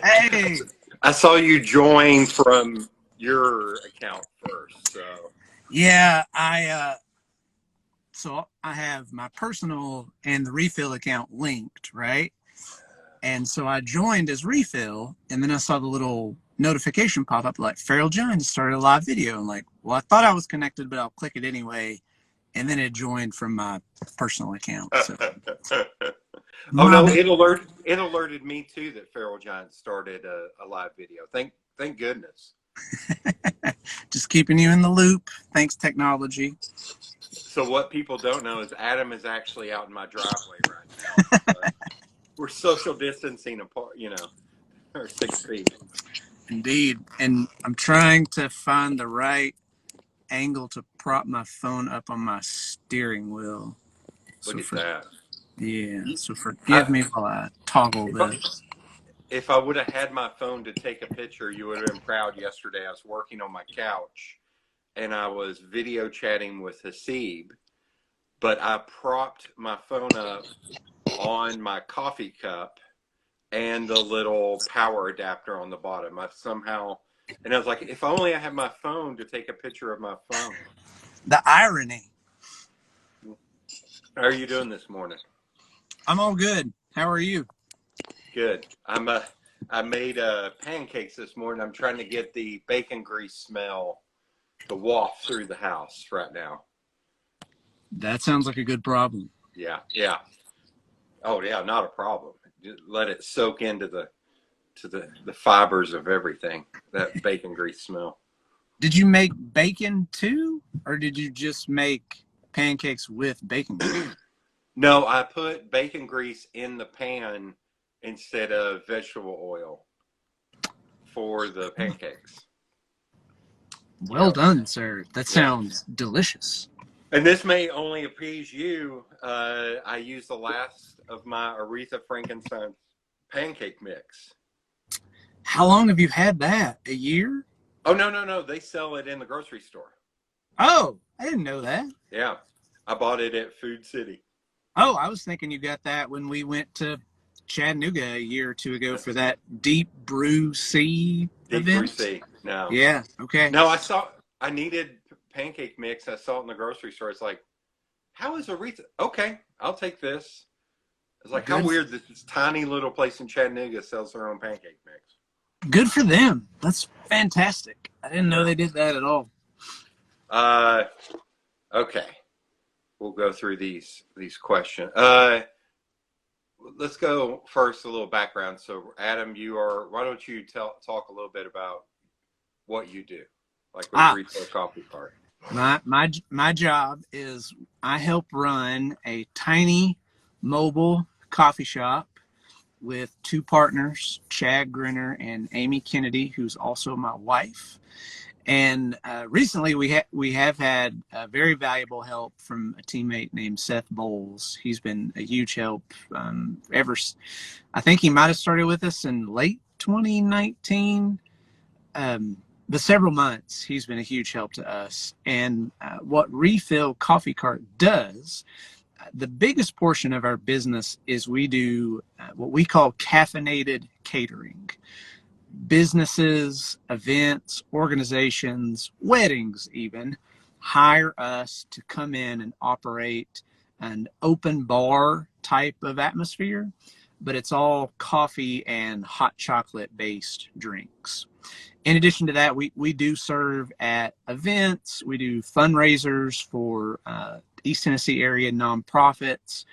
Hey, I saw you join from your account first, so yeah, so I have my personal and the refill account linked, right? And so I joined as refill, and then I saw the little notification pop up like Feral John just started a live video. I'm like, well, I thought I was connected, but I'll click it anyway. And then it joined from my personal account. So oh my no, bad. it alerted me too that Feral Giant started a live video. Thank goodness. Just keeping you in the loop. Thanks, technology. So what people don't know is Adam is actually out in my driveway right now. We're social distancing apart, or 6 feet. Indeed. And I'm trying to find the right angle to prop my phone up on my steering wheel. Look So at for that. yeah, so forgive I, me while I toggle if I, this. if I would have had my phone to take a picture, you would have been proud. Yesterday, I was working on my couch and I was video chatting with Hasib, but I propped my phone up on my coffee cup and the little power adapter on the bottom. And I was like, if only I had my phone to take a picture of my phone. The irony. How are you doing this morning? I'm all good. How are you? Good. I made pancakes this morning. I'm trying to get the bacon grease smell to waft through the house right now. That sounds like a good problem. Yeah, yeah. Oh yeah, not a problem. Just let it soak into the fibers of everything. That bacon grease smell. Did you make bacon too, or did you just make pancakes with bacon grease? No, I put bacon grease in the pan instead of vegetable oil for the pancakes. Well Yeah, done, sir. That yeah. sounds delicious. And this may only appease you. I used the last of my Aretha Frankenstein pancake mix. How long have you had that? A year? Oh no, no, no! They sell it in the grocery store. Oh, I didn't know that. Yeah, I bought it at Food City. Oh, I was thinking you got that when we went to Chattanooga a year or two ago for that Deep Brew Sea Deep event. Brucey. No, Yeah, okay. no. I needed pancake mix. I saw it in the grocery store. It's like, how is Aretha? Okay, I'll take this. It's like, how Good weird that this tiny little place in Chattanooga sells their own pancake mix. good for them. That's fantastic. I didn't know Yeah. they did that at all. Uh, okay. We'll go through these questions. Let's go first a little background. So, Adam, you are. Why don't you talk a little bit about what you do, like with Ah, Retail Coffee Cart? my job is I help run a tiny mobile coffee shop with two partners, Chad Grinner and Amy Kennedy, who's also my wife. And recently, we have had very valuable help from a teammate named Seth Bowles. He's been a huge help I think he might have started with us in late 2019. But several months, he's been a huge help to us. And what Refill Coffee Cart does, the biggest portion of our business is we do what we call caffeinated catering. Businesses, events, organizations, weddings even hire us to come in and operate an open bar type of atmosphere, but it's all coffee and hot chocolate based drinks. In addition to that, we do serve at events. We do fundraisers for East Tennessee area nonprofits.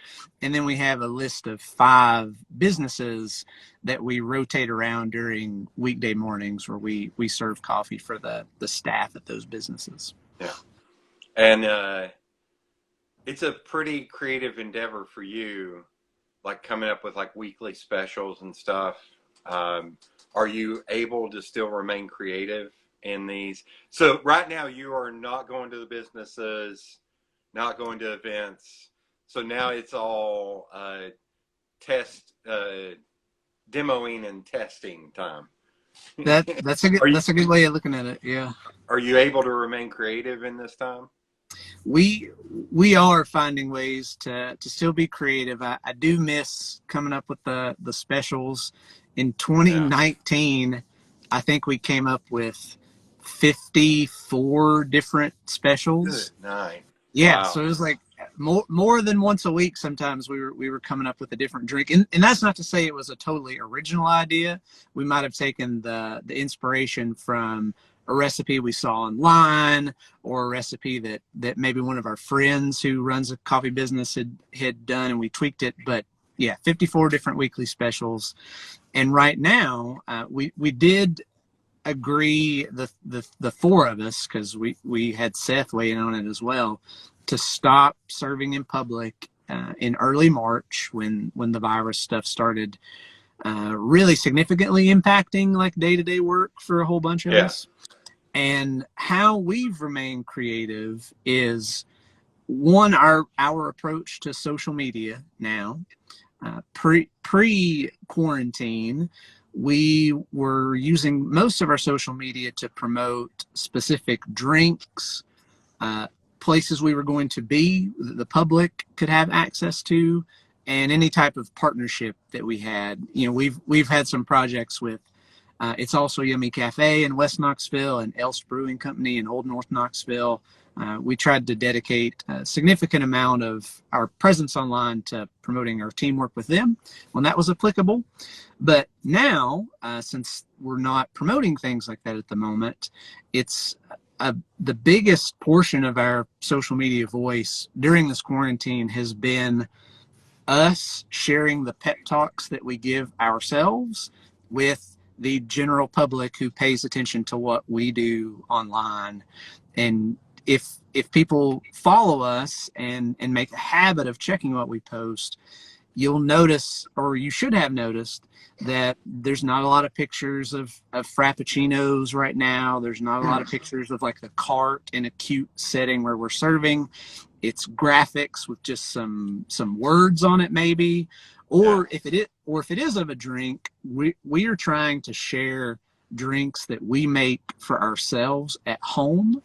And then we have a list of 5 businesses that we rotate around during weekday mornings where we serve coffee for the staff at those businesses. Yeah, and it's a pretty creative endeavor for you, like coming up with like weekly specials and stuff. Um, are you able to still remain creative in these? So right now you are not going to the businesses, not going to events. So now it's all test demoing and testing time. Are you That's a good way of looking at it. Yeah. are you able to remain creative in this time? we we are finding ways to still be creative. I do miss coming up with the specials In Yeah. 2019, I think we came up with 54 different Good specials. night. Yeah, Wow. so it was like more than once a week. Sometimes we were coming up with a different drink, and that's not to say it was a totally original idea. We might have taken the inspiration from a recipe we saw online, or a recipe that maybe one of our friends who runs a coffee business had done, and we tweaked it. But yeah, 54 different weekly specials, and right now we did agree, the four of us, because we had Seth weigh in on it as well, to stop serving in public in early March, when the virus stuff started really significantly impacting like day-to-day work for a whole bunch of Yeah. us. And how we've remained creative is, one, our approach to social media now. Pre quarantine, we were using most of our social media to promote specific drinks, uh, places we were going to be, the public could have access to, and any type of partnership that we had. You know, we've had some projects with It's Also Yummy Cafe in West Knoxville and Elst Brewing Company in Old North Knoxville. We tried to dedicate a significant amount of our presence online to promoting our teamwork with them when that was applicable. But now, since we're not promoting things like that at the moment, it's the biggest portion of our social media voice during this quarantine has been us sharing the pep talks that we give ourselves with the general public who pays attention to what we do online. And if people follow us and make a habit of checking what we post, you'll notice, or you should have noticed, that there's not a lot of pictures of frappuccinos right now. There's not a lot of pictures of like the cart in a cute setting where we're serving. It's graphics with just some words on it, maybe. Yeah. Or if it is of a drink, we are trying to share drinks that we make for ourselves at home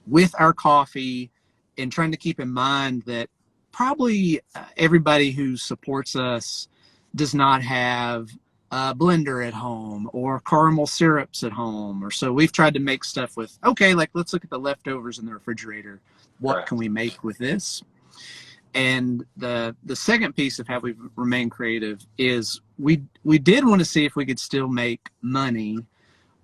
with our coffee, and trying to keep in mind that probably everybody who supports us does not have a blender at home or caramel syrups at home. Or so we've tried to make stuff with, okay, like let's look at the leftovers in the refrigerator. What Right. can we make with this? And the second piece of how we've remained creative is we did want to see if we could still make money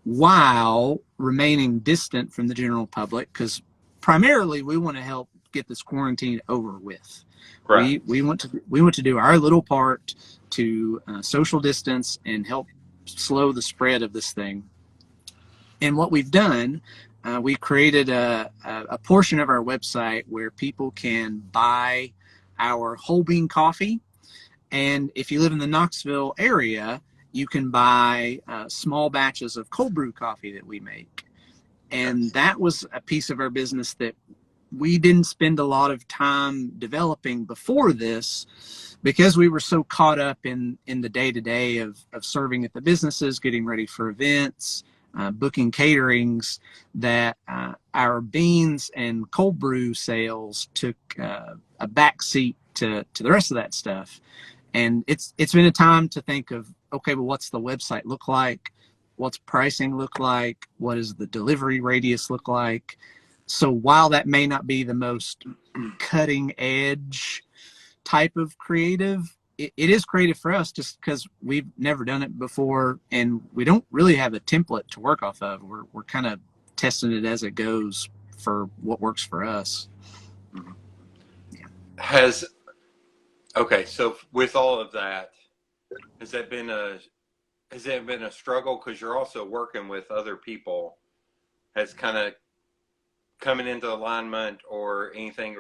while remaining distant from the general public, because primarily we want to help get this quarantine over with. Right. We want to do our little part to social distance and help slow the spread of this thing. And what we've done, we created a portion of our website where people can buy our whole bean coffee. And if you live in the Knoxville area, you can buy small batches of cold brew coffee that we make. And that was a piece of our business that we didn't spend a lot of time developing before this, because we were so caught up in the day-to-day of serving at the businesses, getting ready for events, booking caterings, that our beans and cold brew sales took a back seat to the rest of that stuff. And it's been a time to think of, okay, well, what's the website look like? What's pricing look like? What does the delivery radius look like? So while that may not be the most cutting edge type of creative, it is creative for us just because we've never done it before, and we don't really have a template to work off of. We're kind of testing it as it goes for what works for us. Yeah. Okay, so with all of that, has that been a struggle, because you're also working with other people? Has kind of coming into alignment or anything,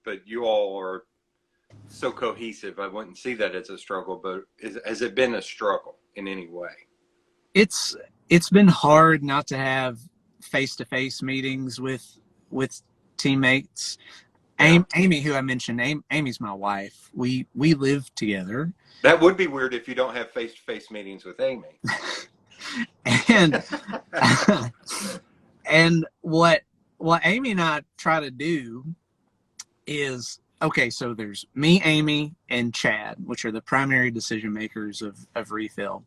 but you all are so cohesive, I wouldn't see that as a struggle, but has it been a struggle in any way? It's been hard not to have face-to-face meetings with teammates. Yeah. Amy, who I mentioned, Amy's my wife. We live together. That would be weird if you don't have face-to-face meetings with Amy. And and what Amy and I try to do is, okay, so there's me, Amy, and Chad, which are the primary decision makers of Refill.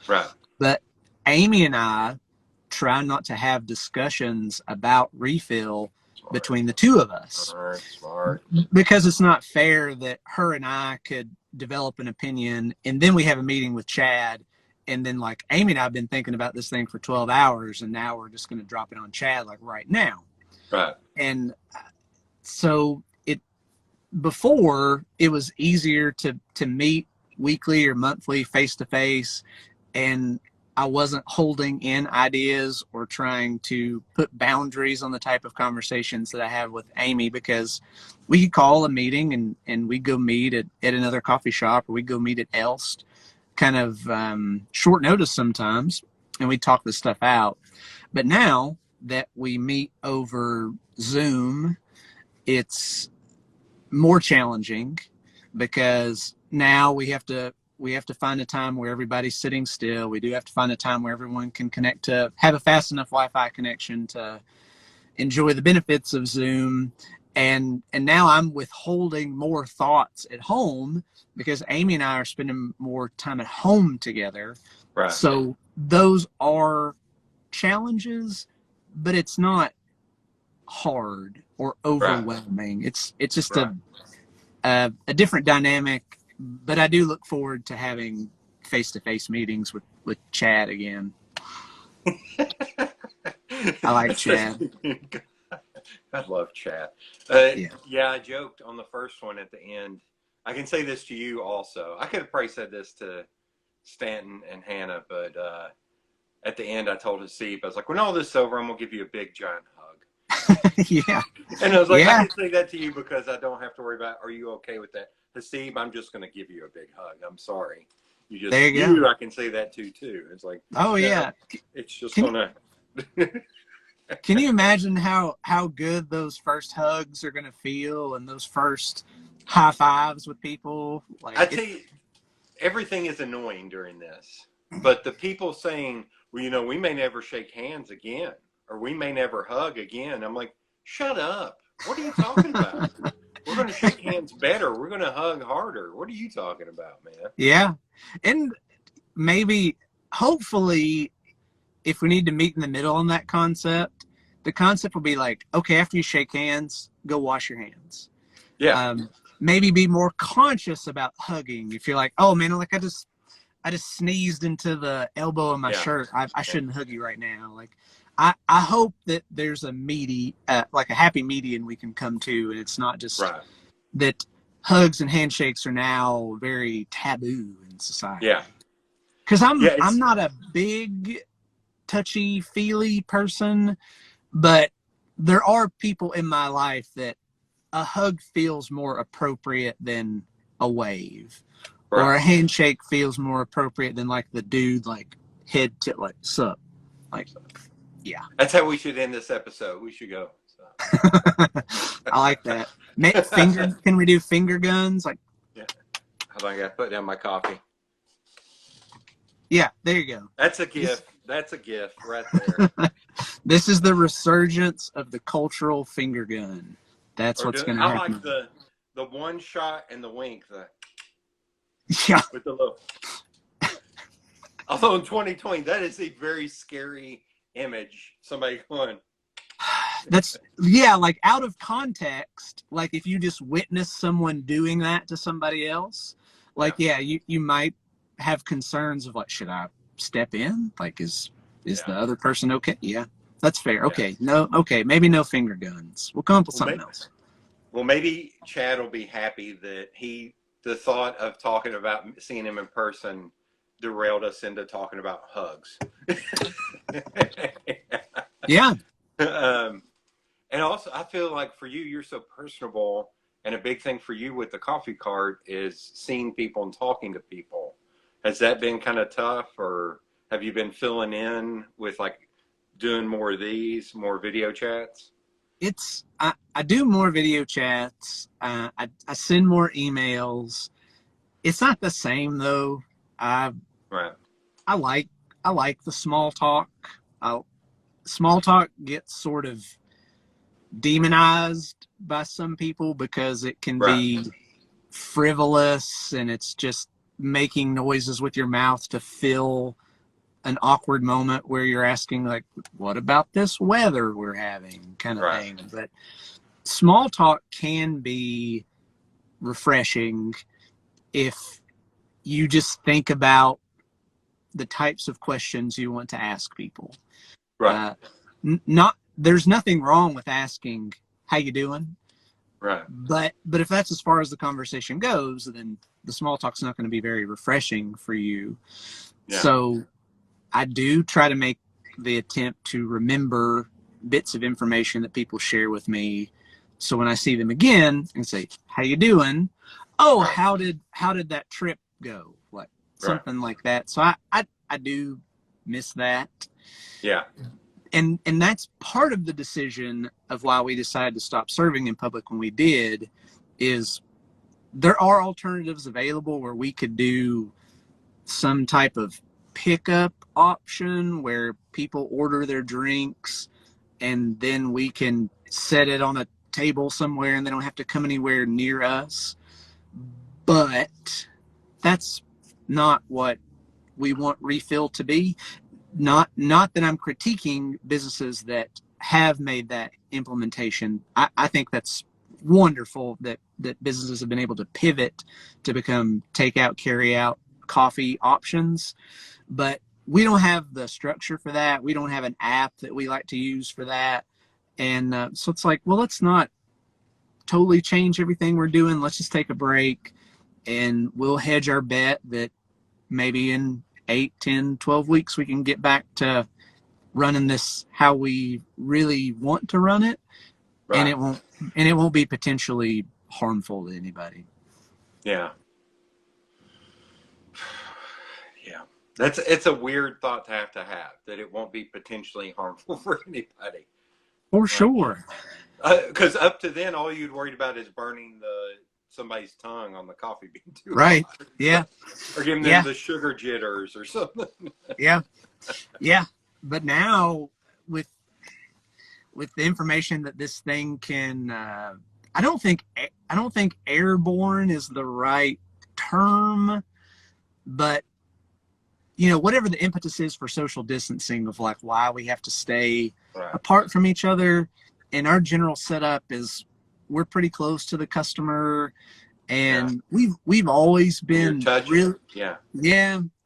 Right. But Amy and I try not to have discussions about refill Smart. between the two of us, Smart. because it's not fair that her and I could develop an opinion and then we have a meeting with Chad, and then like Amy and I have been thinking about this thing for 12 hours and now we're just going to drop it on Chad like right now. Right. And so before it was easier to meet weekly or monthly face to face, and I wasn't holding in ideas or trying to put boundaries on the type of conversations that I have with Amy, because we could call a meeting and we'd go meet at another coffee shop, or we'd go meet at Elst, kind of short notice sometimes, and we'd talk this stuff out. But now that we meet over Zoom, it's more challenging, because now we have to find a time where everybody's sitting still. We do have to find a time where everyone can connect, to have a fast enough Wi-Fi connection to enjoy the benefits of Zoom. And now I'm withholding more thoughts at home because Amy and I are spending more time at home together. Right. So those are challenges, but it's not hard or overwhelming. Right. It's just right. a different dynamic, but I do look forward to having face-to-face meetings with Chad again. I like Chad. I love Chad. Yeah, I joked on the first one at the end. I can say this to you also. I could have probably said this to Stanton and Hannah, but at the end I told Hasib, I was like, when all this is over, I'm going to give you a big, giant hug. Yeah. And I was like, yeah. I can say that to you because I don't have to worry about, are you okay with that? Hasib, I'm just going to give you a big hug. I'm sorry. There you go. I can say that to too. It's like, oh yeah. It's just going to. Can you imagine how good those first hugs are going to feel, and those first high fives with people? Like, I tell you, everything is annoying during this, but the people saying, well, we may never shake hands again, or we may never hug again. I'm like, shut up. What are you talking about? We're going to shake hands better. We're going to hug harder. What are you talking about, man? Yeah. And maybe, hopefully, if we need to meet in the middle on that concept, the concept will be like, okay, after you shake hands, go wash your hands. Yeah. Maybe be more conscious about hugging. If you're like, oh man, like I just sneezed into the elbow of my shirt. I shouldn't hug you right now. Like, I hope that there's like a happy median we can come to, and it's not just that hugs and handshakes are now very taboo in society. Yeah. Because I'm not a big touchy-feely person, but there are people in my life that a hug feels more appropriate than a wave, or a handshake feels more appropriate than like the dude like head to like sup, like yeah. That's how we should end this episode. We should go. So. I like that. Can we do finger guns? Like, yeah. Hold on, I got to put down my coffee. Yeah, there you go. That's a gift. That's a gift right there. This is the resurgence of the cultural finger gun. That's what's going to happen. I like the one shot and the wink. Yeah. With the little. Although in 2020, that is a very scary image. Somebody going. That's, yeah, like out of context. Like if you just witness someone doing that to somebody else, like, yeah, you might have concerns of like, should I step in? Like, is the other person okay? Yeah, that's fair. Okay, maybe no finger guns. We'll come up with something else. Well, maybe Chad will be happy that the thought of talking about seeing him in person derailed us into talking about hugs. Yeah. And also, I feel like for you, you're so personable, and a big thing for you with the coffee cart is seeing people and talking to people. Has that been kind of tough, or have you been filling in with like doing more of these, more video chats? I do more video chats. I send more emails. It's not the same though. I like the small talk. Small talk gets sort of demonized by some people because it can be frivolous, and it's just making noises with your mouth to fill an awkward moment where you're asking like, what about this weather we're having, kind of thing. But small talk can be refreshing if you just think about the types of questions you want to ask people. Right. There's nothing wrong with asking, how you doing? Right. But if that's as far as the conversation goes, then the small talk's not going to be very refreshing for you. Yeah. So I do try to make the attempt to remember bits of information that people share with me. So when I see them again and say, how you doing? Oh, right. How did that trip go? Like something like that. So I do miss that. Yeah. And that's part of the decision of why we decided to stop serving in public when we did, is there are alternatives available where we could do some type of pickup option where people order their drinks and then we can set it on a table somewhere and they don't have to come anywhere near us. But that's not what we want Refill to be. Not that I'm critiquing businesses that have made that implementation. I think that's wonderful that businesses have been able to pivot to become takeout, carry out coffee options. But we don't have the structure for that. We don't have an app that we like to use for that. And so it's like, well, let's not totally change everything we're doing. Let's just take a break and we'll hedge our bet that maybe in 8, 10, 12 weeks, we can get back to running this how we really want to run it. Right. And it won't be potentially harmful to anybody. Yeah. Yeah. It's a weird thought to have, that it won't be potentially harmful for anybody. For sure. Because up to then, all you'd worried about is burning somebody's tongue on the coffee bean too. Right. Hot. Yeah. Or giving them the sugar jitters or something. Yeah. Yeah. But now with the information that this thing can, I don't think airborne is the right term, but whatever the impetus is for social distancing of like why we have to stay apart from each other, and our general setup is we're pretty close to the customer, and we've always been real. Yeah.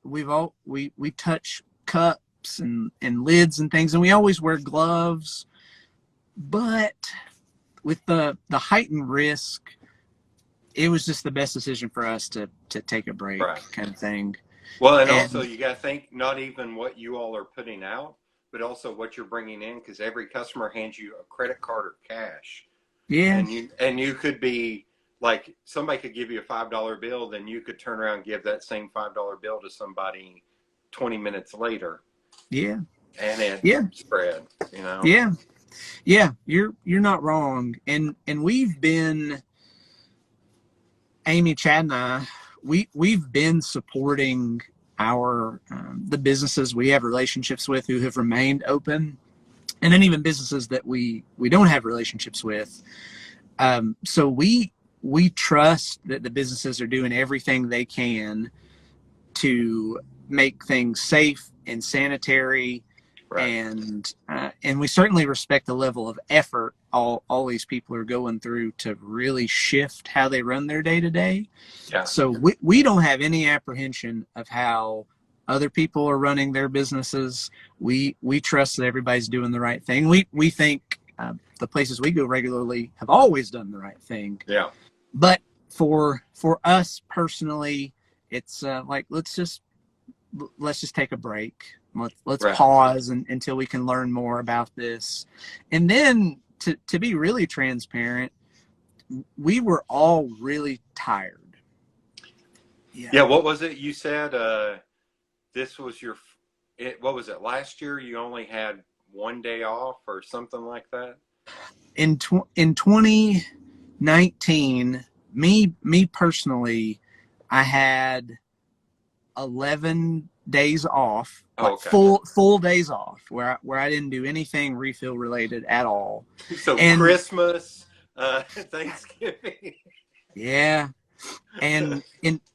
We touch cups and lids and things, and we always wear gloves. But with the heightened risk, it was just the best decision for us to take a break, kind of thing. Well, and also you got to think not even what you all are putting out, but also what you're bringing in, because every customer hands you a credit card or cash. Yeah. And you could be like, somebody could give you a $5 bill, then you could turn around and give that same $5 bill to somebody 20 minutes later. Yeah. And it spread, Yeah. Yeah, you're not wrong. And we've been, Amy, Chad, and I, we've been supporting our the businesses we have relationships with who have remained open, and then even businesses that we don't have relationships with. So we trust that the businesses are doing everything they can to make things safe and sanitary. And we certainly respect the level of effort all these people are going through to really shift how they run their day to day. So we don't have any apprehension of how other people are running their businesses. We trust that everybody's doing the right thing. We think the places we go regularly have always done the right thing. Yeah. But for us personally, it's like let's just take a break. Let's pause until we can learn more about this. And then to be really transparent, we were all really tired. Yeah. What was it you said? This was what was it? Last year you only had one day off or something like that? In 2019, me personally, I had 11 days off, full days off, where I didn't do anything refill related at all. So Christmas, Thanksgiving. Yeah. And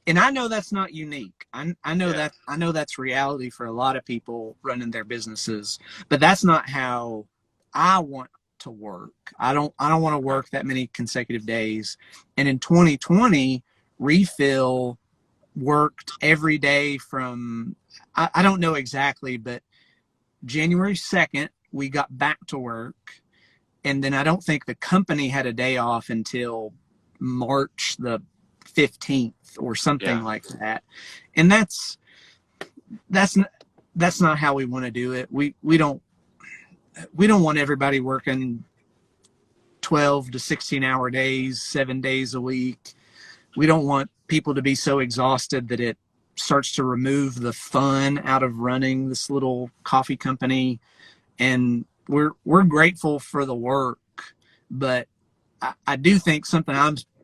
I know that's not unique. I know Yeah. that I know that's reality for a lot of people running their businesses, but that's not how I want to work. I don't want to Right. work that many consecutive days. And in 2020, Refill worked every day from I don't know exactly, but January 2nd we got back to work, and then I don't think the company had a day off until March the 15th or something Yeah. like that. And that's that's not how we want to do it. We don't want everybody working 12 to 16-hour days, 7 days a week. We don't want people to be so exhausted that it starts to remove the fun out of running this little coffee company. And we're grateful for the work, but I do think something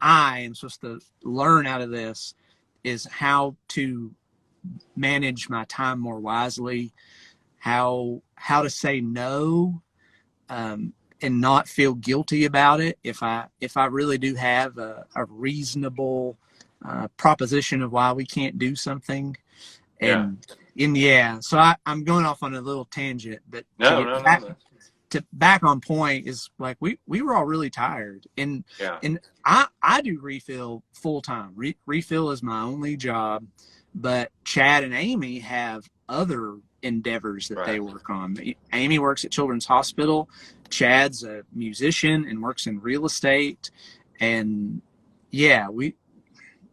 I am supposed to learn out of this is how to manage my time more wisely, how to say no, and not feel guilty about it if I really do have a reasonable proposition of why we can't do something. Yeah. And yeah, so I'm going off on a little tangent, but to No, get no, no. back to back on point is like we were all really tired, and Yeah. and I do Refill full time. Refill is my only job, but Chad and Amy have other endeavors that they Right. work on. Amy works at Children's Hospital. Chad's a musician and works in real estate, and yeah, we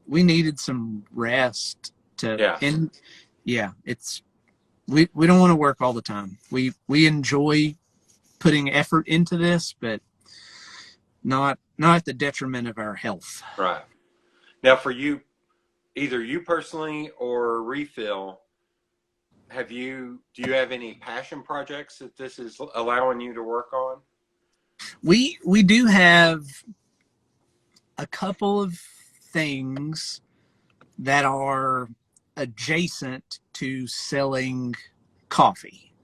needed some rest to Yeah. and yeah, it's we don't want to work all the time. We enjoy putting effort into this, but not at the detriment of our health. Right. Now, for you, either you personally or Refill, do you have any passion projects that this is allowing you to work on? We do have a couple of things that are adjacent to selling coffee.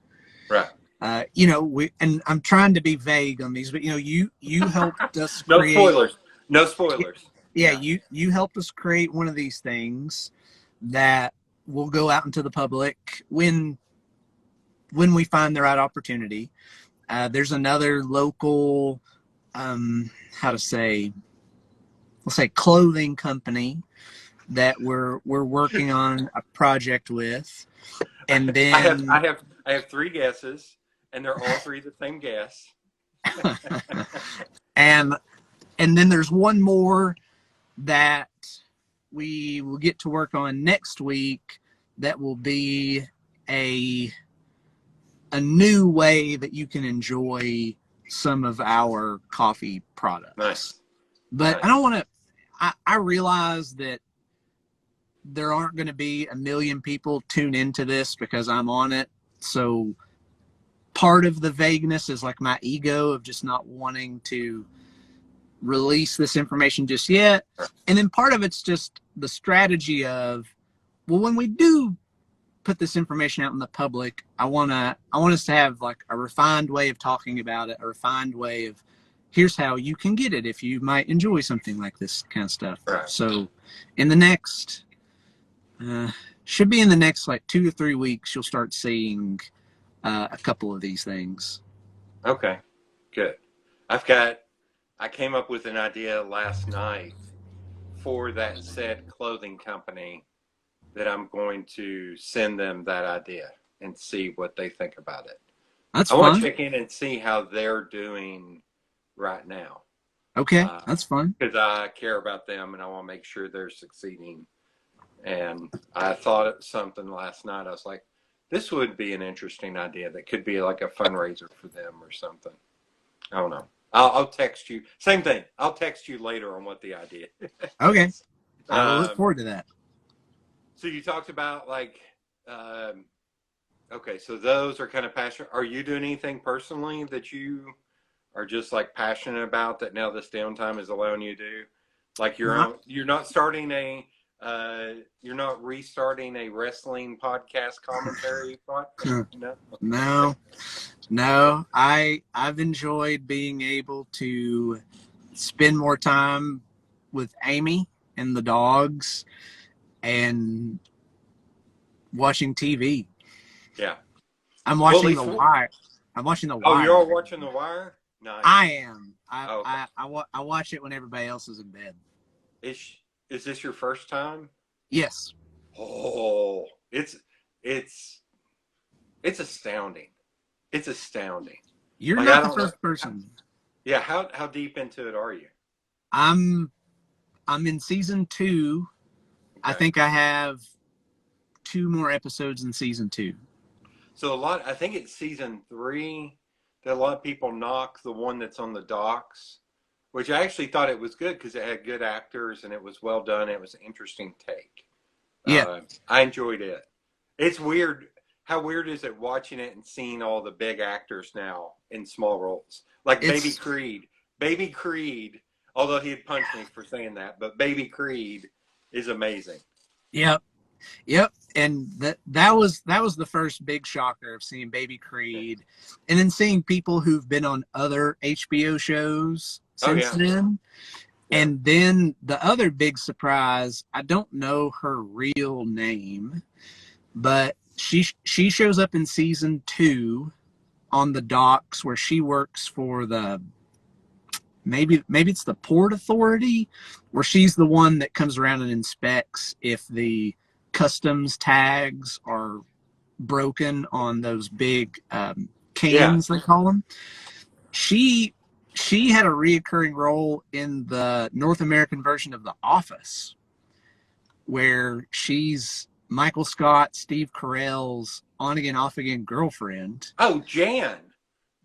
Right. And I'm trying to be vague on these, but you helped us No create. spoilers. No spoilers. Yeah, Yeah. you helped us create one of these things that will go out into the public when we find the right opportunity. There's another local, how to say, let's say clothing company that we're working on a project with, and I have then I have I have three guesses, and they're all three the same guess. and and then there's one more that we will get to work on next week that will be a a new way that you can enjoy some of our coffee products. Nice. But Nice. I don't want to. I realize that there aren't going to be a million people tune into this because I'm on it. So part of the vagueness is like my ego of just not wanting to release this information just yet. And then part of it's just the strategy of, well, when we do put this information out in the public, I want us to have like a refined way of talking about it, a refined way of here's how you can get it if you might enjoy something like this kind of stuff. Right. So in the next should be in the next like 2 to 3 weeks, you'll start seeing a couple of these things. Okay. Good. I came up with an idea last night for that said clothing company that I'm going to send them that idea and see what they think about it. That's I want to fun. check in and see how they're doing right now. Okay, that's fun. Because I care about them and I want to make sure they're succeeding. And I thought of something last night. I was like, this would be an interesting idea that could be like a fundraiser for them or something. I don't know. I'll text you. Same thing. I'll text you later on what the idea is. Okay, I will look forward to that. So you talked about like, okay, so those are kind of passionate. Are you doing anything personally that you are just like passionate about that now this downtime is allowing you to do? Like you're not starting you're not restarting a wrestling podcast commentary podcast? No. I've enjoyed being able to spend more time with Amy and the dogs and watching TV. Yeah. I'm watching The Wire. I'm watching The Oh, Wire. you're all watching The Wire? Nice. I am. Okay. I watch it when everybody else is in bed. Is this your first time? Yes. Oh, it's astounding. It's astounding. You're Like, not the first person. Yeah, how deep into it are you? I'm in season 2. Okay. I think I have 2 more episodes in season 2. So I think it's season 3 that a lot of people knock the one that's on the docks, which I actually thought it was good because it had good actors and it was well done. It was an interesting take. Yeah. I enjoyed it. It's weird. How weird is it watching it and seeing all the big actors now in small roles? Like Baby Creed. Baby Creed, although he'd punch me for saying that, but Baby Creed is amazing. Yep. And that was the first big shocker of seeing Baby Creed, and then seeing people who've been on other HBO shows since then. Yeah. And then the other big surprise, I don't know her real name, but she shows up in season 2 on the docks where she works for the maybe it's the Port Authority, where she's the one that comes around and inspects if the customs tags are broken on those big cans, they call them. She had a reoccurring role in the North American version of The Office, where she's Michael Scott, Steve Carell's on-again, off-again girlfriend. Oh, Jan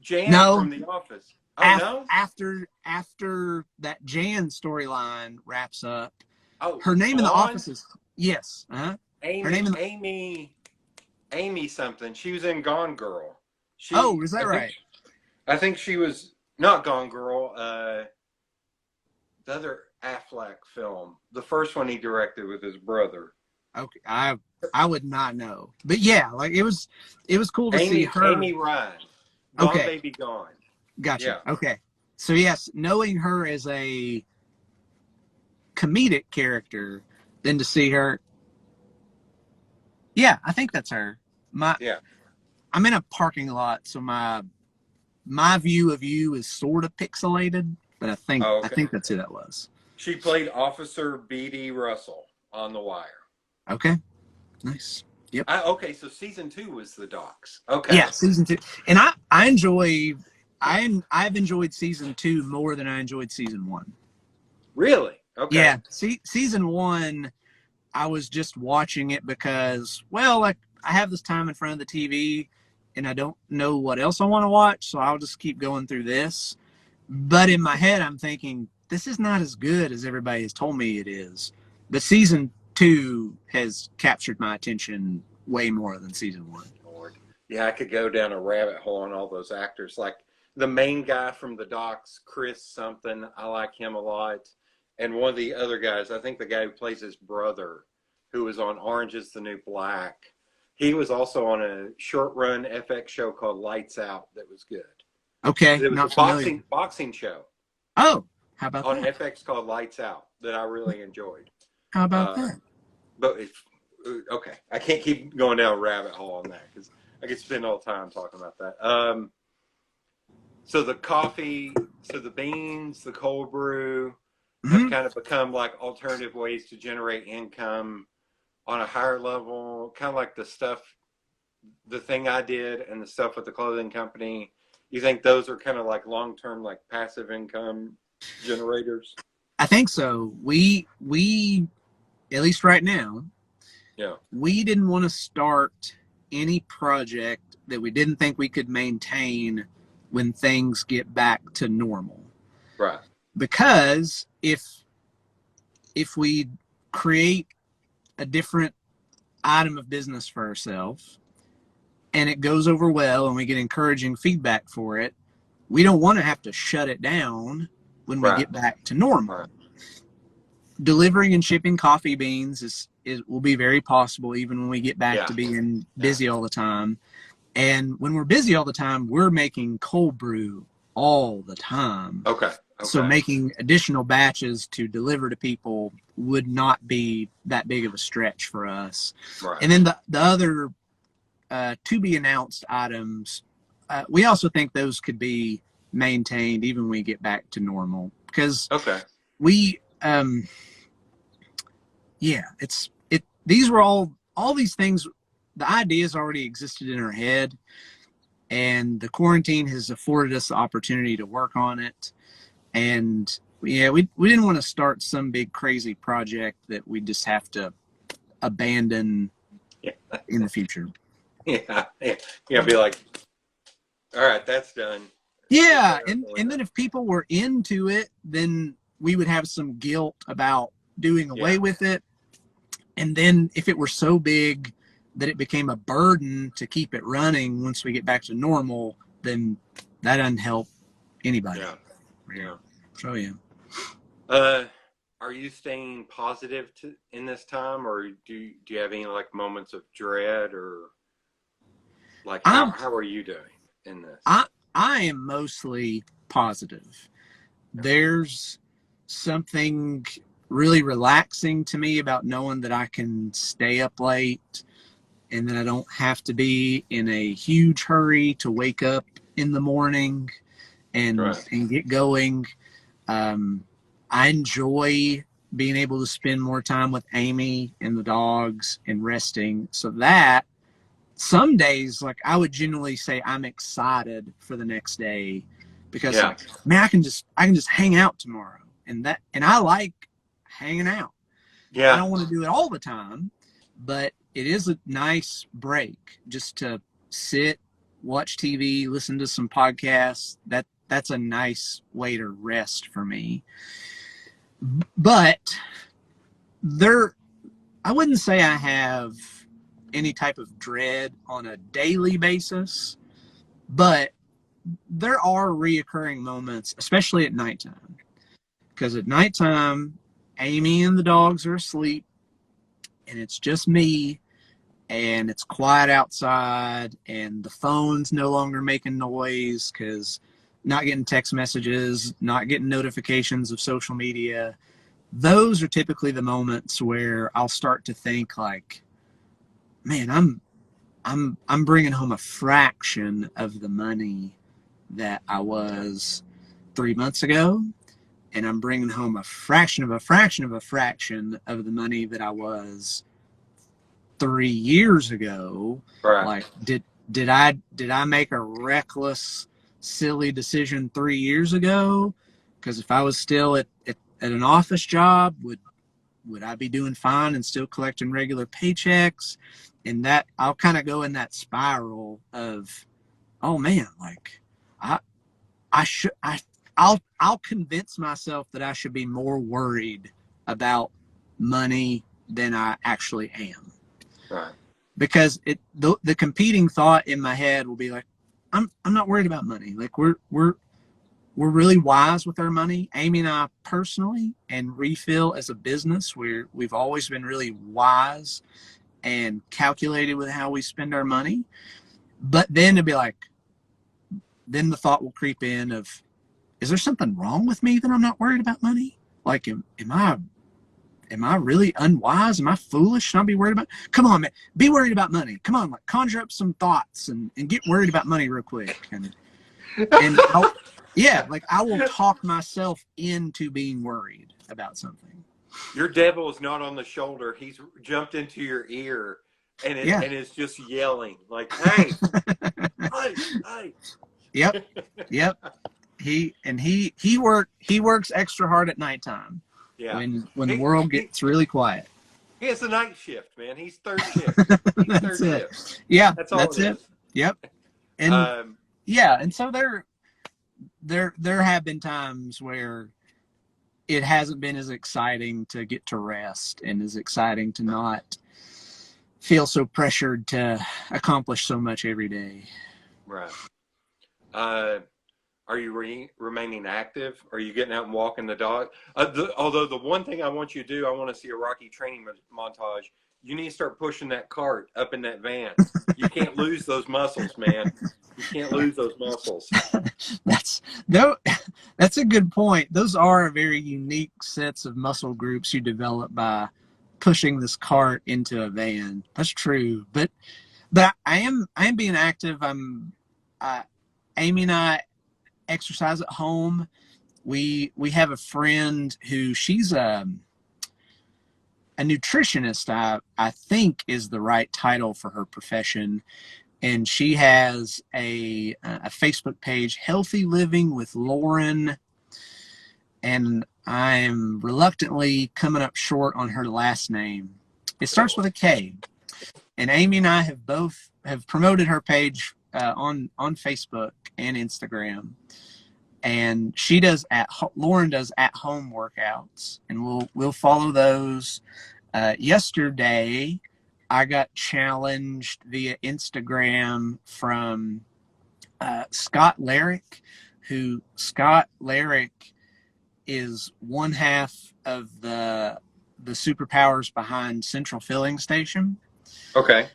from The Office. Oh, no? After that Jan storyline wraps up, her name in The Office is... Yes. Uh-huh. Amy something. She was in Gone Girl. Is that right? I think she was not Gone Girl. The other Affleck film, the first one he directed with his brother. Okay, I would not know, but yeah, like it was cool to see her. Amy Ryan. Gone Baby Gone. Gotcha. Yeah. Okay, so yes, knowing her as a comedic character, then to see her. Yeah, I think that's her. I'm in a parking lot, so my view of you is sort of pixelated, but I think that's who that was. She played Officer B.D. Russell on The Wire. Okay, nice. Yep. So season 2 was the docs. Okay. Yeah, season 2, and I've enjoyed season 2 more than I enjoyed season 1. Really? Okay. Yeah. Season 1. I was just watching it because, well, like I have this time in front of the TV and I don't know what else I want to watch, so I'll just keep going through this. But in my head, I'm thinking, this is not as good as everybody has told me it is. But season 2 has captured my attention way more than season 1. Lord. Yeah, I could go down a rabbit hole on all those actors. Like the main guy from the docs, Chris something, I like him a lot. And one of the other guys, I think the guy who plays his brother, who was on Orange is the New Black, he was also on a short-run FX show called Lights Out that was good. Okay. It was a boxing show. Oh, how about on that? FX called Lights Out that I really enjoyed. How about that? But okay, I can't keep going down a rabbit hole on that because I could spend all time talking about that. So the coffee, the beans, the cold brew, have kind of become like alternative ways to generate income on a higher level, kind of like the thing I did and the stuff with the clothing company. You think those are kind of like long-term, like passive income generators? I think so. We at least right now, we didn't want to start any project that we didn't think we could maintain when things get back to normal. Right. Because if we create a different item of business for ourselves and it goes over well and we get encouraging feedback for it, we don't want to have to shut it down when we get back to normal. Right. Delivering and shipping coffee beans will be very possible even when we get back to being busy all the time. And when we're busy all the time, we're making cold brew all the time. Okay. So Okay. making additional batches to deliver to people would not be that big of a stretch for us. Right. And then the other to be announced items, we also think those could be maintained even when we get back to normal, because Okay. we these were all these things, the ideas already existed in our head, and the quarantine has afforded us the opportunity to work on it. And yeah, we didn't want to start some big crazy project that we just have to abandon Yeah. in the future. Yeah. Yeah. Be like, all right, that's done. Yeah, and then if people were into it, then we would have some guilt about doing away Yeah. with it. And then if it were so big that it became a burden to keep it running once we get back to normal, then that doesn't help anybody. Yeah. Yeah. So yeah. Are you staying positive in this time, or do you have any like moments of dread, or like how are you doing in this? I am mostly positive. There's something really relaxing to me about knowing that I can stay up late and that I don't have to be in a huge hurry to wake up in the morning and get going. I enjoy being able to spend more time with Amy and the dogs and resting. So that some days, like, I would genuinely say I'm excited for the next day because like, man, I can just hang out tomorrow. And I like hanging out. Yeah. I don't want to do it all the time, but it is a nice break just to sit, watch TV, listen to some podcasts. That's a nice way to rest for me. But I wouldn't say I have any type of dread on a daily basis, but there are reoccurring moments, especially at nighttime. Because at nighttime, Amy and the dogs are asleep, and it's just me, and it's quiet outside, and the phone's no longer making noise because not getting text messages, not getting notifications of social media. Those are typically the moments where I'll start to think like, man, I'm bringing home a fraction of the money that I was 3 months ago, and I'm bringing home a fraction of a fraction of a fraction of the money that I was 3 years ago. Right. Like, did I make a reckless, silly decision 3 years ago? Because if I was still at an office job, would I be doing fine and still collecting regular paychecks? And that I'll kind of go in that spiral of, oh man, like I'll convince myself that I should be more worried about money than I actually am. Right. Because the competing thought in my head will be like, I'm not worried about money. Like we're really wise with our money. Amy and I personally, and Refill as a business, we've always been really wise and calculated with how we spend our money. But then it'd be like, then the thought will creep in of, is there something wrong with me that I'm not worried about money? Like, am I really unwise? Am I foolish? Should I be worried about? Come on, man, be worried about money. Come on, like conjure up some thoughts and get worried about money real quick. And like I will talk myself into being worried about something. Your devil is not on the shoulder. He's jumped into your ear and it's just yelling like, hey, hey. Yep. He works extra hard at nighttime. Yeah. When the world gets really quiet. He has the night shift, man. He's third shift. He's third shift. Yeah. That's it. Yep. And and so there have been times where it hasn't been as exciting to get to rest and as exciting to not feel so pressured to accomplish so much every day. Right. Are you remaining active? Are you getting out and walking the dog? Although the one thing I want you to do, I want to see a Rocky training montage. You need to start pushing that cart up in that van. You can't lose those muscles, man. You can't lose those muscles. That's a good point. Those are very unique sets of muscle groups you develop by pushing this cart into a van. That's true. But I am being active. Uh, Amy and I exercise at home. We have a friend who she's a nutritionist. I think is the right title for her profession, and she has a Facebook page, Healthy Living with Lauren, and I'm reluctantly coming up short on her last name. It starts with a K, and Amy and I have promoted her page on Facebook and Instagram, and Lauren does at home workouts, and we'll follow those. Yesterday, I got challenged via Instagram from Scott Larrick, who Scott Larrick is one half of the superpowers behind Central Filling Station. Okay.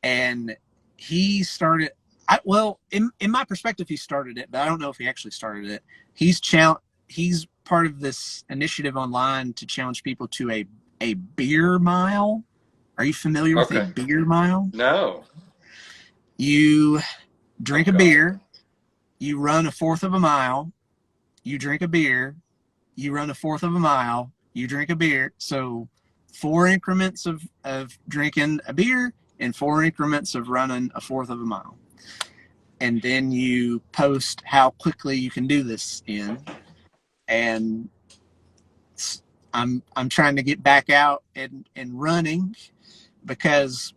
And he started, in my perspective, he started it, but I don't know if he actually started it. He's part of this initiative online to challenge people to a beer mile. Are you familiar with a Okay. beer mile? No. You drink a God. beer, you run a fourth of a mile, you drink a beer, you run a fourth of a mile, you drink a beer. So 4 increments of drinking a beer and 4 increments of running a fourth of a mile. And then you post how quickly you can do this in. And I'm trying to get back out and running because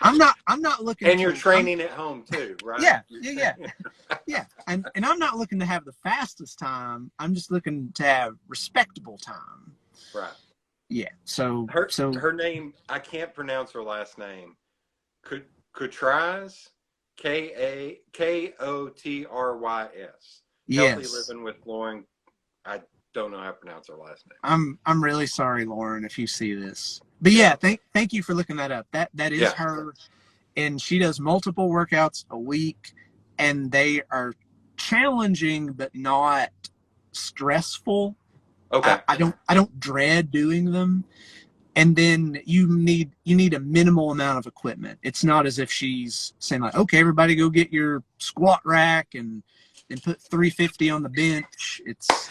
I'm not looking And you're training at home too, right? Yeah. And I'm not looking to have the fastest time. I'm just looking to have respectable time. Right. Yeah. So her name, I can't pronounce her last name. Kotrys, Kotrys. Healthy yes. Living with Lauren. I don't know how to pronounce her last name. I'm really sorry, Lauren, if you see this. But yeah, thank you for looking that up. That is her, and she does multiple workouts a week, and they are challenging but not stressful. Okay. I don't dread doing them. And then you need a minimal amount of equipment. It's not as if she's saying like, okay, everybody go get your squat rack and put 350 on the bench. It's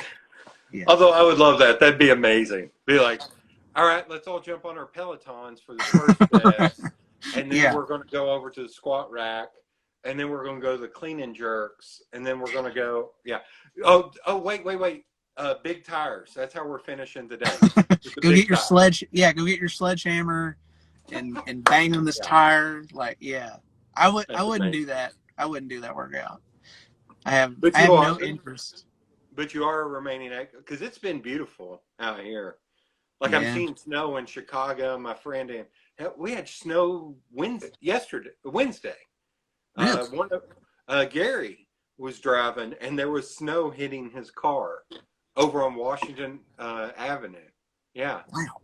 Although I would love that. That'd be amazing. Be like, all right, let's all jump on our Pelotons for the first steps. And then we're going to go over to the squat rack. And then we're going to go to the clean and jerks. And then we're going to go, Oh, wait. Big tires. That's how we're finishing today. Go get your go get your sledgehammer and bang on this tire. Like, I wouldn't do that. I wouldn't do that workout. I have no interest. But you are remaining active because it's been beautiful out here. Like I'm seeing snow in Chicago. My friend we had snow Wednesday. Gary was driving and there was snow hitting his car over on Washington Avenue. Yeah. Wow.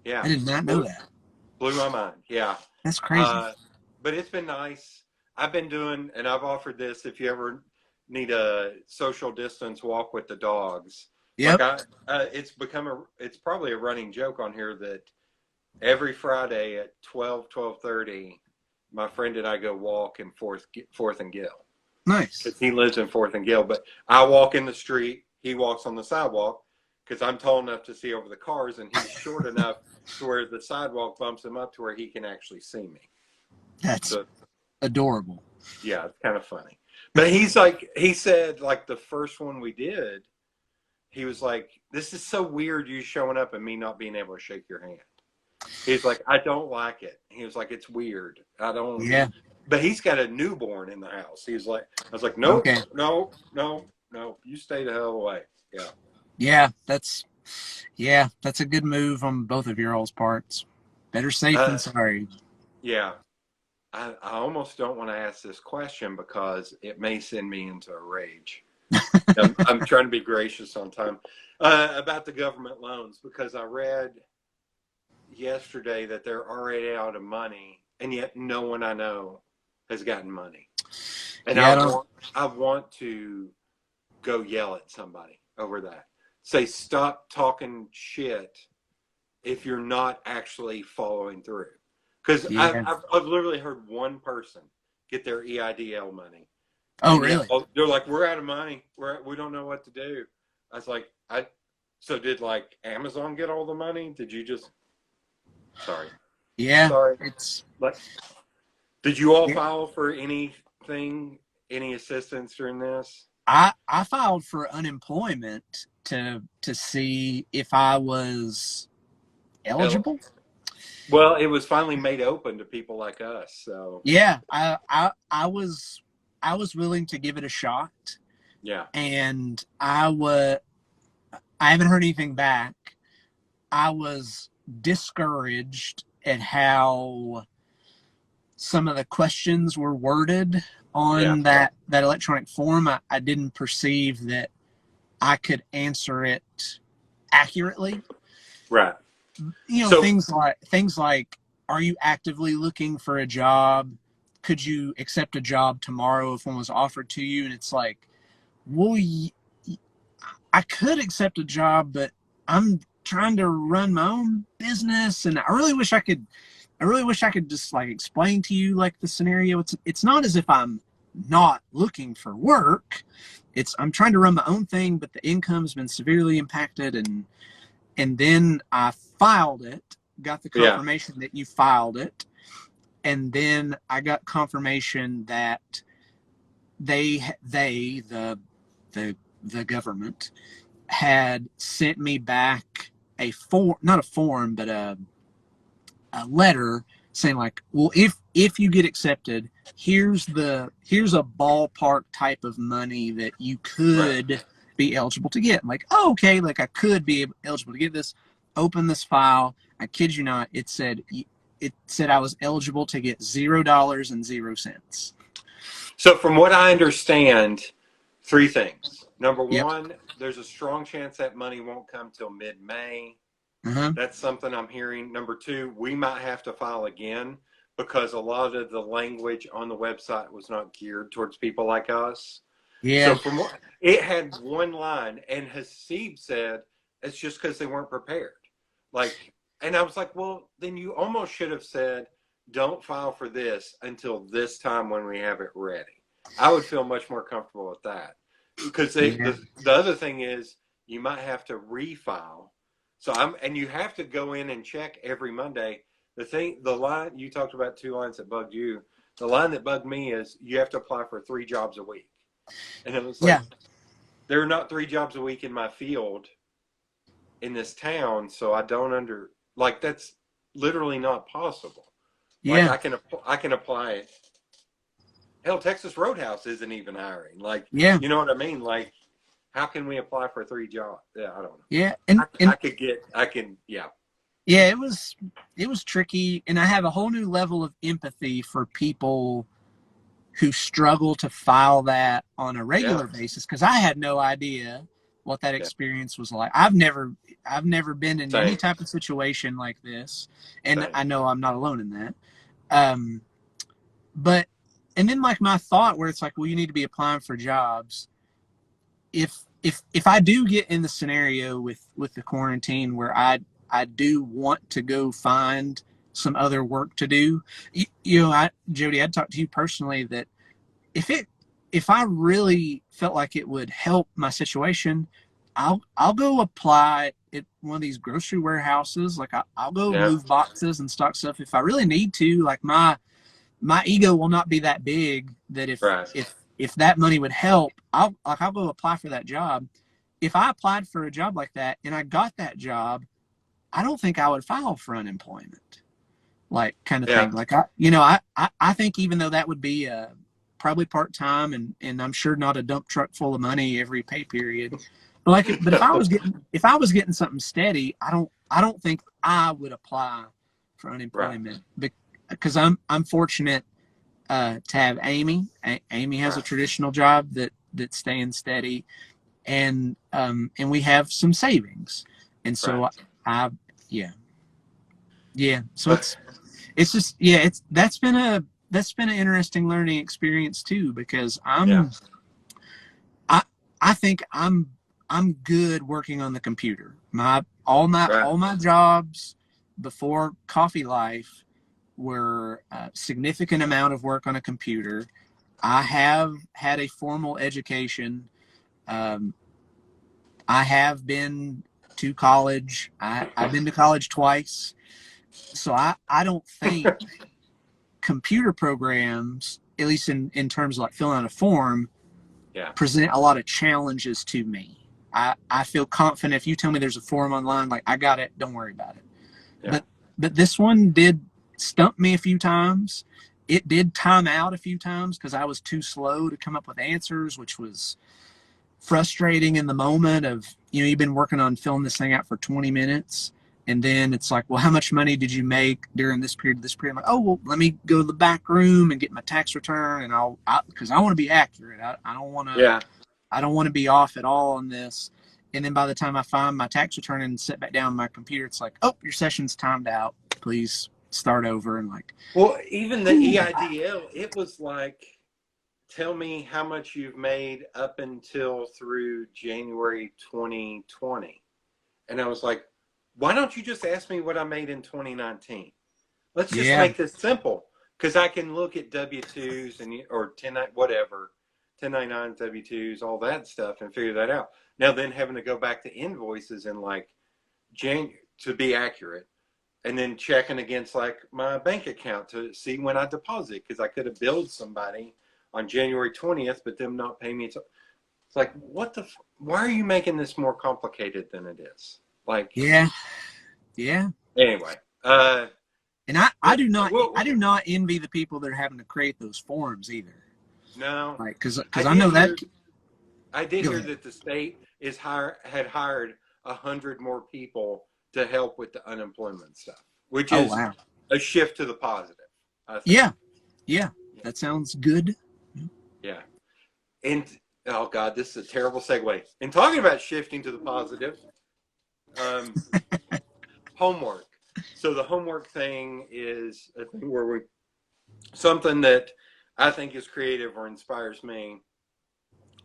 Yeah. I did not know that. Blew my mind. Yeah. That's crazy. But it's been nice. I've been doing, and I've offered this if you ever need a social distance walk with the dogs. Yep. Like it's probably a running joke on here that every Friday at 12:30, my friend and I go walk in Fourth and Gill. Nice. Because he lives in Fourth and Gill, but I walk in the street. He walks on the sidewalk because I'm tall enough to see over the cars, and he's short enough to where the sidewalk bumps him up to where he can actually see me. That's adorable. Yeah, it's kind of funny. But he said, like the first one we did, he was like, this is so weird you showing up and me not being able to shake your hand. He's like, I don't like it. He was like, it's weird. I don't. Yeah. But he's got a newborn in the house. He was like, I was like, no, okay. no, you stay the hell away. Yeah. Yeah, that's a good move on both of your all's parts. Better safe than sorry. Yeah. I almost don't want to ask this question because it may send me into a rage. I'm trying to be gracious on time about the government loans because I read yesterday that they're already out of money and yet no one I know has gotten money. And I want to go yell at somebody over that. Say, stop talking shit if you're not actually following through. Because Yeah. I've literally heard one person get their EIDL money, Oh, and yet really? they're like, "We're out of money. We don't know what to do." I was like, So did like Amazon get all the money? Did you just? Sorry, Yeah. sorry. It's Like, did you all yeah. file for anything, any assistance during this? I filed for unemployment to see if I was eligible. Well, it was finally made open to people like us. So Yeah, I was willing to give it a shot, yeah, and I haven't heard anything back. I was discouraged at how some of the questions were worded yeah, on that electronic form. I didn't perceive that I could answer it accurately. right. You know, So things like, are you actively looking for a job? Could you accept a job tomorrow if one was offered to you? And it's like, well, I could accept a job, but I'm trying to run my own business, and I really wish I could just like explain to you like the scenario. It's not as if I'm not looking for work. It's I'm trying to run my own thing, but the income's been severely impacted, and then I filed it, got the yeah, confirmation that you filed it, and then I got confirmation that they the government had sent me back a form, not a form, but a letter saying like, well, if you get accepted, here's a ballpark type of money that you right. could be eligible to get. I'm like, oh, okay, like I could be eligible to get this. Open this file. I kid you not, it said I was eligible to get $0.00. So from what I understand, three things. Number Yep. one, there's a strong chance that money won't come till mid-May. Uh-huh. That's something I'm hearing. Number two, we might have to file again because a lot of the language on the website was not geared towards people like us. So Yeah. from what it had one line, and Hasib said it's just because they weren't prepared. Like, and I was like, well, then you almost should have said, don't file for this until this time when we have it ready. I would feel much more comfortable with that because Yeah. the other thing is you might have to refile. So and you have to go in and check every Monday. The line you talked about, two lines that bugged you. The line that bugged me is you have to apply for 3 jobs a week. And it was Yeah. like, there are not 3 jobs a week in my field in this town, so I don't like that's literally not possible. Like Yeah. I can apply. Hell, Texas Roadhouse isn't even hiring. Like, Yeah. you know what I mean? Like, how can we apply for 3 jobs? Yeah, I don't know. Yeah. Yeah, Yeah, it was tricky, and I have a whole new level of empathy for people who struggle to file that on a yeah, regular basis because I had no idea what that yeah. experience was like. I've never been in any Same, type of situation like this, and same. I know I'm not alone in that. Um, but and then like my thought where it's like, well, you need to be applying for jobs. If I do get in the scenario with the quarantine where I do want to go find some other work to do, Jody, I'd talk to you personally that if it if I really felt like it would help my situation, I'll go apply at one of these grocery warehouses. Like I'll go Yeah, move boxes and stock stuff if I really need to. Like my ego will not be that big that right. if that money would help, I'll go apply for that job. If I applied for a job like that and I got that job, I don't think I would file for unemployment, like kind of Yeah. thing. Like I think even though that would be probably part time and I'm sure not a dump truck full of money every pay period, but if I was getting something steady, I don't think I would apply for Right, unemployment because I'm fortunate to have Amy. Amy has a right, traditional job that's staying steady, and we have some savings, and right. so I yeah yeah. So But it's just yeah that's been an interesting learning experience too because yeah, I I think I'm good working on the computer. Right. All my jobs before Coffee Life were a significant amount of work on a computer. I have had a formal education. Um, I have been to college. I've been to college twice. So I don't think computer programs, at least in terms of like filling out a form, Yeah. present a lot of challenges to me. I feel confident if you tell me there's a form online, like I got it, don't worry about it. Yeah. But this one did stump me a few times. It did time out a few times because I was too slow to come up with answers, which was frustrating in the moment of, you know, you've been working on filling this thing out for 20 minutes. And then it's like, well, how much money did you make during this period? This period, I'm like, oh, well, let me go to the back room and get my tax return, and because I want to be accurate. I don't want to, Yeah. I don't want to be off at all on this. And then by the time I find my tax return and sit back down on my computer, it's like, oh, your session's timed out. Please start over. And like, Well, even the ooh, EIDL, it was like, tell me how much you've made up until through January 2020. And I was like, why don't you just ask me what I made in 2019? Let's just yeah, make this simple, because I can look at W-2s and or 10 whatever, 1099 W-2s, all that stuff, and figure that out. Now then, having to go back to invoices and like to be accurate, and then checking against like my bank account to see when I deposit, because I could have billed somebody on January 20th, but them not paying me. It's like, what the? Why are you making this more complicated than it is? Like, yeah, yeah. anyway. And But I do not envy the people that are having to create those forms either. no, Like, cause I I did know that. hear. I did Go hear ahead. that the state had hired 100 more people to help with the unemployment stuff, which Oh is wow. a shift to the positive, I think. Yeah, yeah. Yeah. That sounds good. Yeah. And oh god, this is a terrible segue. In talking about shifting to the positive, um, homework. So the homework thing is a thing where we something that I think is creative or inspires me,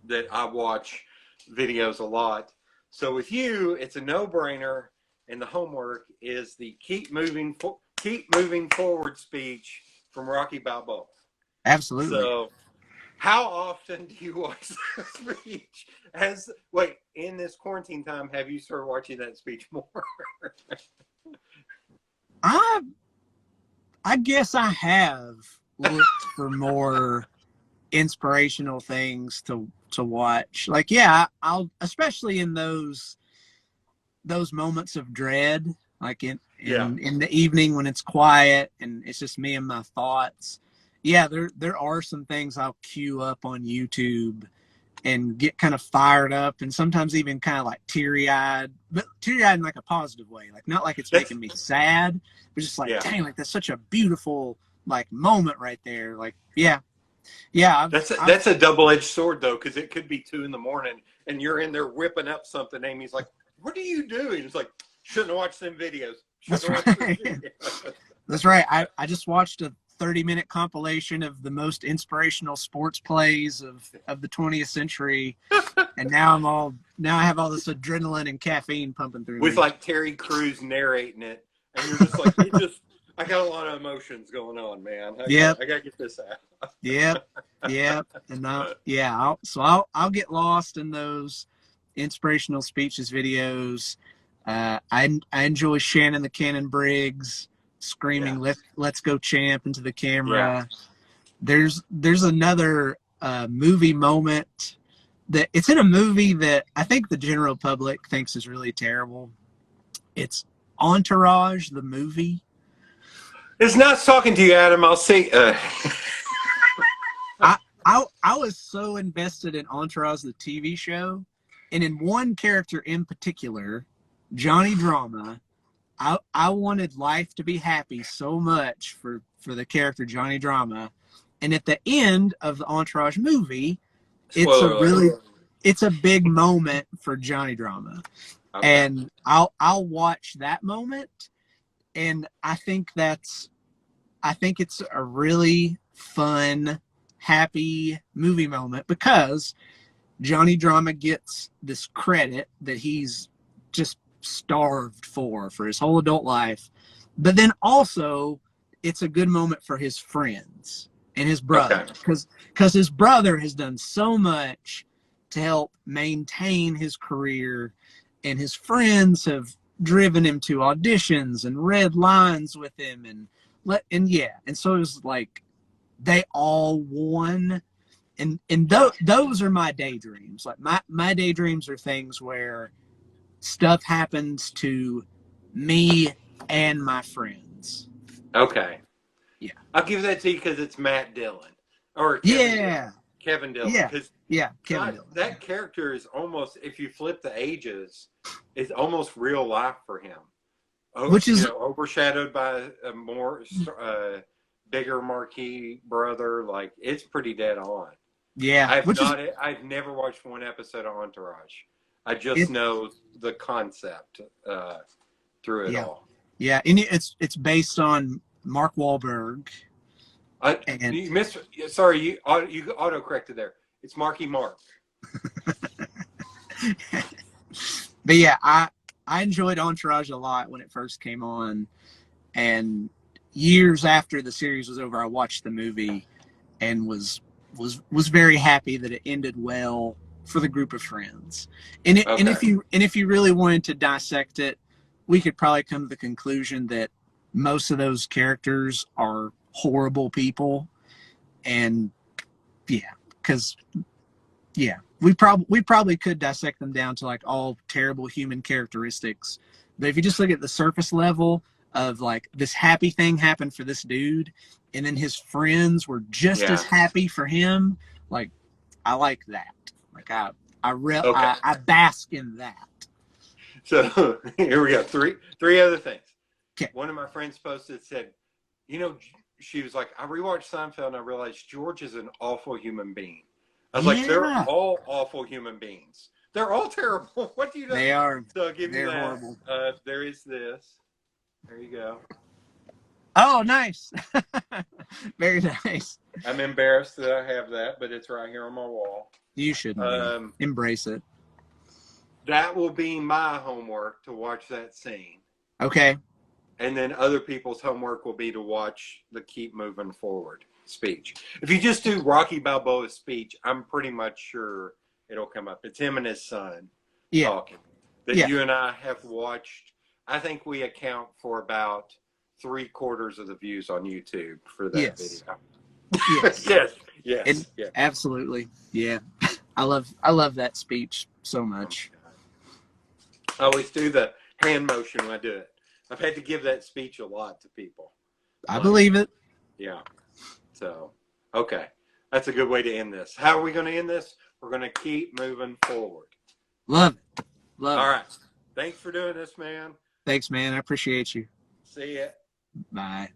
that I watch videos a lot. So with you, it's a no-brainer, and the homework is the keep moving forward speech from Rocky Balboa. Absolutely. So how often do you watch that speech? Wait, in this quarantine time, have you started watching that speech more? I I guess I have looked for more inspirational things to watch. Like, yeah, I'll especially in those moments of dread, like Yeah. in the evening when it's quiet and it's just me and my thoughts. Yeah, there are some things I'll queue up on YouTube and get kind of fired up and sometimes even kind of like teary-eyed, but teary-eyed in like a positive way, like not like it's That's making me sad, but just like, yeah. dang, like that's such a beautiful like moment right there. Like, yeah, yeah, I've That's a double-edged sword though, because it could be 2 a.m. and you're in there whipping up something. Amy's like, "What are you doing?" It's like, "Shouldn't have watched them videos. that's Shouldn't have watched them right. videos." That's right. I just watched a 30-minute compilation of the most inspirational sports plays of the 20th century, and now I have all this adrenaline and caffeine pumping through With me. like Terry Crews narrating it, and you're just like, I got a lot of emotions going on, man. Yep, I gotta get this out. yep, yep. And yeah, I'll get lost in those inspirational speeches videos. I enjoy Shannon the Cannon Briggs Yeah, screaming "Let's go champ" into the yeah. camera. There's another movie moment that it's in a movie that I think the general public thinks is really terrible. It's Entourage, the movie. It's nice talking to you, Adam. I'll see. I I was so invested in Entourage, the TV show, and in one character in particular, Johnny Drama. I wanted life to be happy so much for the character Johnny Drama, and at the end of the Entourage movie, it's a Spoiler alert. really it's a big moment for Johnny Drama, Okay. and I'll watch that moment, and I think it's a really fun, happy movie moment because Johnny Drama gets this credit that he's just starved for his whole adult life. But then also, it's a good moment for his friends and his brother, Okay. because his brother has done so much to help maintain his career, and his friends have driven him to auditions and read lines with him, and so it was like they all won. And those are my daydreams. Like my daydreams are things where stuff happens to me and my friends. Okay. Yeah. I'll give that to you because it's Matt Dillon or Kevin Dillon. Yeah. Kevin Dillon. Yeah. Because Yeah. Kevin God, Dillon. that character is almost, if you flip the ages, it's almost real life for him. Oh, Which is overshadowed by a more bigger marquee brother. Like, it's pretty dead on. yeah. I've never watched one episode of Entourage. I just It, know the concept through it yeah. all. Yeah. And it's based on Mark Wahlberg. And You missed. Sorry, you auto corrected there. It's Marky Mark. but yeah, I enjoyed Entourage a lot when it first came on, and years after the series was over, I watched the movie and was very happy that it ended well for the group of friends. And Okay. if you really wanted to dissect it, we could probably come to the conclusion that most of those characters are horrible people, and we probably could dissect them down to like all terrible human characteristics. But if you just look at the surface level of like this happy thing happened for this dude, and then his friends were just as Yeah. happy for him, like I like that. Like Okay. I bask in that. So here we go. Three other things. Okay. One of my friends posted, said, she was like, I rewatched Seinfeld and I realized George is an awful human being. I was like, they're all awful human beings. They're all terrible. What do you know? They are. So I'll give you They're that. horrible. There is this. There you go. Oh, nice. Very nice. I'm embarrassed that I have that, but it's right here on my wall. You should embrace it. That will be my homework, to watch that scene. Okay. And then other people's homework will be to watch the Keep Moving Forward speech. If you just do Rocky Balboa's speech, I'm pretty much sure it'll come up. It's him and his son talking. That you and I have watched. I think we account for about 3/4 of the views on YouTube for that video. Yes. yes. Absolutely. Yeah. I love that speech so much. I always do the hand motion when I do it. I've had to give that speech a lot to people. I believe it. Yeah. So, okay. That's a good way to end this. How are we going to end this? We're going to keep moving forward. Love it. All right. Thanks for doing this, man. Thanks, man. I appreciate you. See ya. Bye.